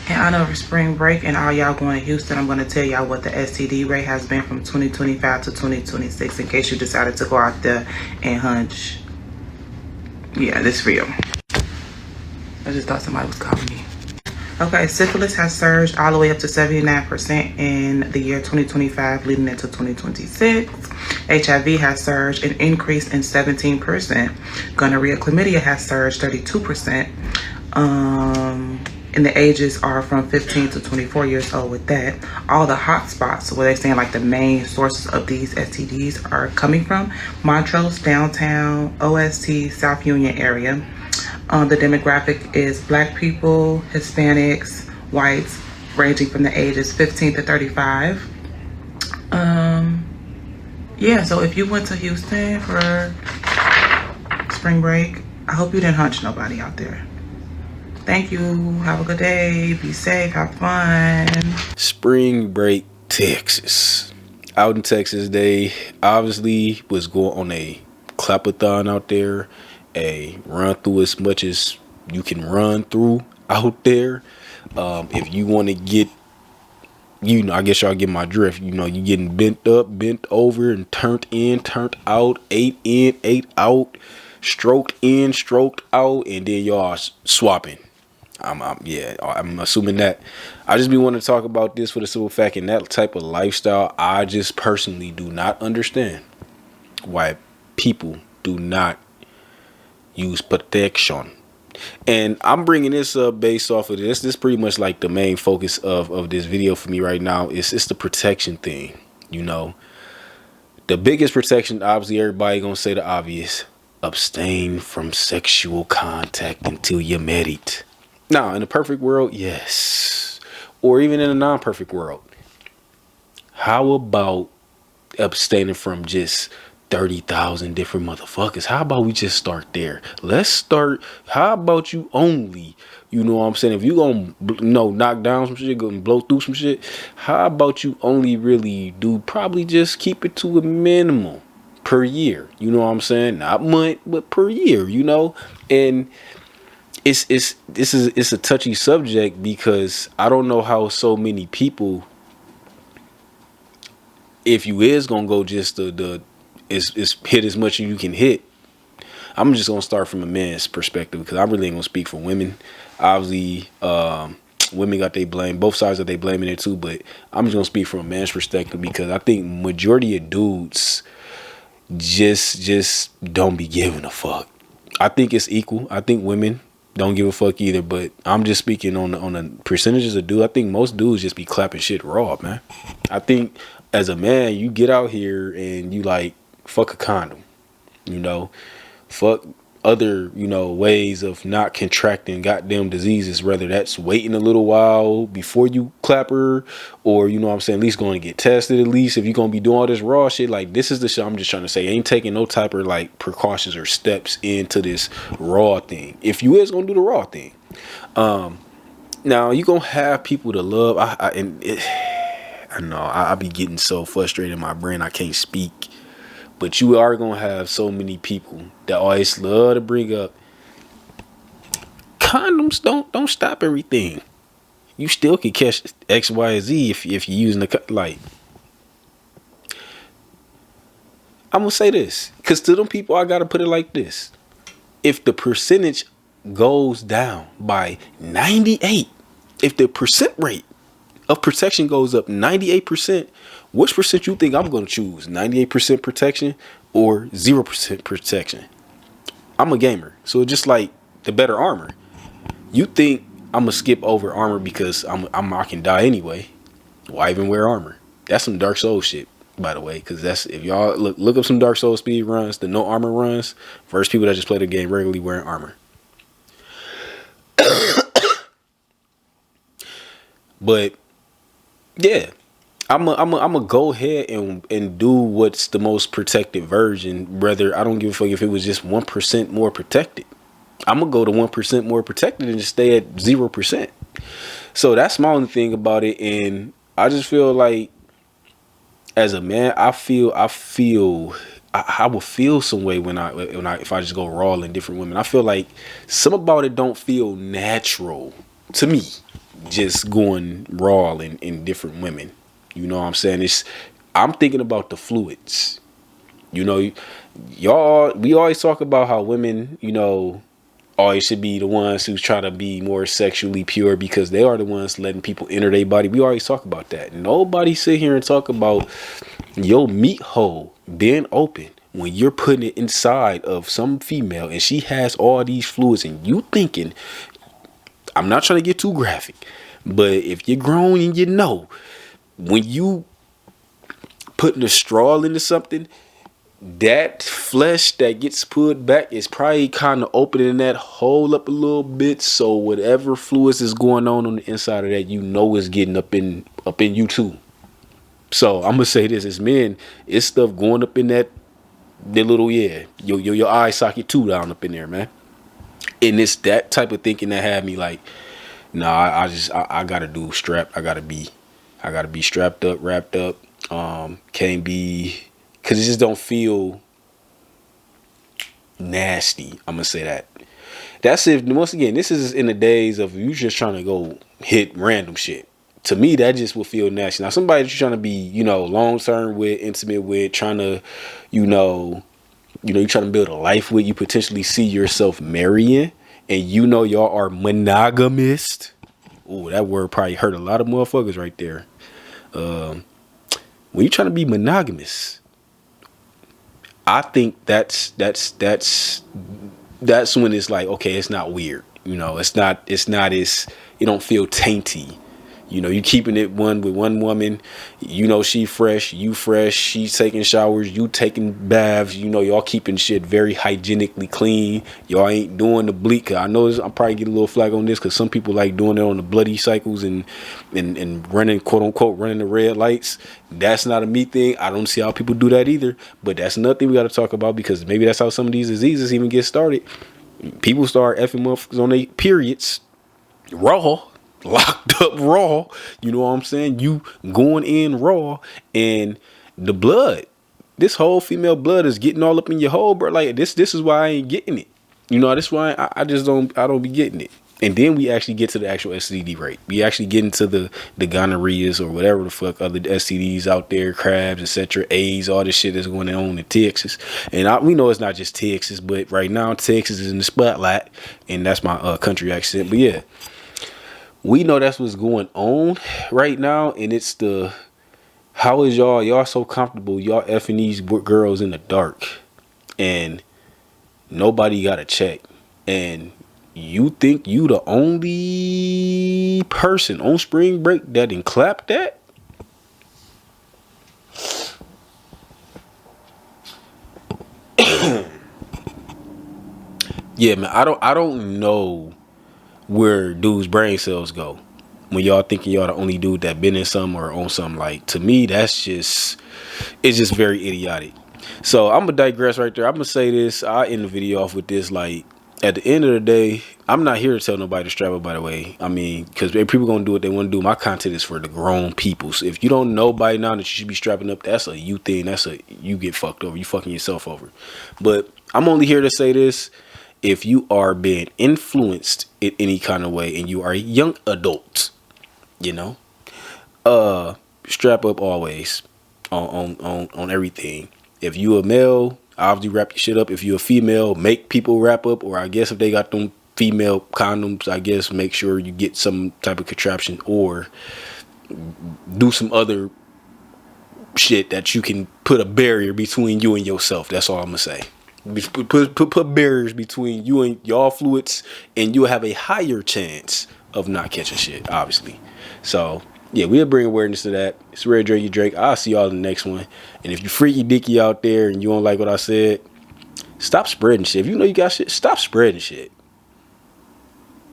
In honor of spring break and all y'all going to Houston, I'm going to tell y'all what the STD rate has been from 2025 to 2026 in case you decided to go out there and hunch. Yeah, this real. I just thought somebody was calling me. Okay, syphilis has surged all the way up to 79% in the year 2025 leading into 2026. HIV has surged and increased in 17%. Gonorrhea, chlamydia has surged 32%. And the ages are from 15 to 24 years old with that. All the hot spots where they're saying like the main sources of these STDs are coming from: Montrose, downtown, OST, South Union area. The demographic is Black people, Hispanics, whites, ranging from the ages 15 to 35. Yeah, so if you went to Houston for spring break, I hope you didn't hunch nobody out there. Thank you. Have a good day. Be safe. Have fun. Spring break, Texas. Out in Texas, they obviously was going on a clapathon out there, a run through as much as you can run through out there. If you want to get, I guess y'all get my drift. You getting bent up, bent over, and turned in, turned out, 8 in, 8 out, stroked in, stroked out, and then y'all swapping. I'm assuming that. I just be wanting to talk about this for the simple fact, in that type of lifestyle, I just personally do not understand why people do not use protection. And I'm bringing this up based off of this. This is pretty much like the main focus of this video for me right now. It's the protection thing. The biggest protection, obviously, everybody gonna say the obvious: abstain from sexual contact until you're married. Now, in a perfect world, yes. Or even in a non-perfect world, how about abstaining from just 30,000 different motherfuckers? How about we just start there? Let's start. How about you only, you know what I'm saying? If you gonna knock down some shit, go and blow through some shit, how about you only really do probably just keep it to a minimum per year? You know what I'm saying? Not month, but per year, And it's a touchy subject, because I don't know how so many people, if you is gonna go just it's hit as much as you can hit. I'm just gonna start from a man's perspective, because I really ain't gonna speak for women. Obviously, women got they blame, both sides that they blaming it too, but I'm just gonna speak from a man's perspective, because I think majority of dudes just don't be giving a fuck. I think it's equal. I think women don't give a fuck either, but I'm just speaking on the percentages of dudes. I think most dudes just be clapping shit raw, man. I think as a man, you get out here and you like, fuck a condom, fuck other, ways of not contracting goddamn diseases, whether that's waiting a little while before you clap her, or, at least going to get tested. At least if you're going to be doing all this raw shit, like, this is the shit I'm just trying to say. Ain't taking no type of like precautions or steps into this raw thing. If you is going to do the raw thing, now you going to have people to love. I know I be getting so frustrated in my brain I can't speak. But you are going to have so many people that always love to bring up condoms don't stop everything. You still can catch X, Y, Z if you're using like. I'm going to say this, because to them people, I got to put it like this. If the percentage goes down by 98, if the percent rate of protection goes up 98%, which percent you think I'm going to choose? 98% protection or 0% protection? I'm a gamer, so it's just like the better armor. You think I'm going to skip over armor because I can die anyway? Why even wear armor? That's some Dark Souls shit, by the way, because that's, if y'all look up some Dark Souls speed runs, the no armor runs, versus people that just play the game regularly wearing armor. But yeah, I'm a go ahead and do what's the most protected version. Whether, I don't give a fuck if it was just 1% more protected. I'm gonna go to 1% more protected and just stay at 0%. So that's my only thing about it. And I just feel like, as a man, I will feel some way if I just go raw in different women. I feel like some about it don't feel natural to me. just going raw in different women. You know what I'm saying? I'm thinking about the fluids. You know, y'all, we always talk about how women, you know, always should be the ones who's trying to be more sexually pure because they are the ones letting people enter their body. We always talk about that. Nobody sit here and talk about your meat hole being open when you're putting it inside of some female and she has all these fluids and you thinking, I'm not trying to get too graphic, but if you're grown and you know, when you putting a straw into something, that flesh that gets put back is probably kind of opening that hole up a little bit, so whatever fluids is going on the inside of that, you know, is getting up in you too. So I'm gonna say this: as men, it's stuff going up in that little your eye socket too down up in there, man. And it's that type of thinking that had me like, nah, I gotta do strap. I gotta be strapped up, wrapped up. Can't be. Cause it just don't feel nasty. I'm gonna say that. That's if, once again, this is in the days of you just trying to go hit random shit. To me, that just will feel nasty. Now, somebody that you're trying to be, you know, long term with, intimate with, trying to, you're trying to build a life with, you potentially see yourself marrying, and you know y'all are monogamist. Ooh, that word probably hurt a lot of motherfuckers right there. When you're trying to be monogamous, I think that's when it's like, okay, it's not weird. You know, it's not as, it don't feel tainty. You know, you keeping it one with one woman, you know, she fresh, you fresh, she's taking showers, you taking baths, you know, y'all keeping shit very hygienically clean. Y'all ain't doing the bleak. I know I'm probably getting a little flag on this because some people like doing it on the bloody cycles and running, quote unquote, running the red lights. That's not a me thing. I don't see how people do that either. But that's nothing we got to talk about, because maybe that's how some of these diseases even get started. People start effing motherfuckers on their periods raw. Locked up raw, you know what I'm saying? You going in raw, and the blood, this whole female blood is getting all up in your hole, bro. Like this is why I ain't getting it. You know, that's why I don't be getting it. And then we actually get to the actual STD rate. We actually get into the gonorrheas or whatever the fuck other STDs out there, crabs, etc., AIDS, all this shit that's going on in Texas. And we know it's not just Texas, but right now Texas is in the spotlight, and that's my country accent. But yeah. We know that's what's going on right now, and it's how is y'all so comfortable, y'all effing these girls in the dark, and nobody got a check, and you think you the only person on spring break that didn't clap that? Yeah, man, I don't know where dudes' brain cells go when y'all thinking y'all the only dude that been in some or on something. Like, to me, it's just very idiotic. So I'm gonna digress right there. I'm gonna say this. I end the video off with this. Like, at the end of the day, I'm not here to tell nobody to strap up, by the way. I mean, because people gonna do what they want to do. My content is for the grown people. So if you don't know by now that you should be strapping up, that's a you thing. You get fucked over. You fucking yourself over. But I'm only here to say this. If you are being influenced in any kind of way and you are a young adult, you know, strap up always on everything. If you a male, obviously wrap your shit up. If you a female, make people wrap up, or I guess if they got them female condoms, I guess make sure you get some type of contraption or do some other shit that you can put a barrier between you and yourself. That's all I'm gonna say. Put barriers between you and y'all fluids, and you'll have a higher chance of not catching shit, obviously. So yeah, we'll bring awareness to that. It's Red Drake. I'll see y'all in the next one. And if you freaky dicky out there and you don't like what I said, stop spreading shit. If you know you got shit, stop spreading shit.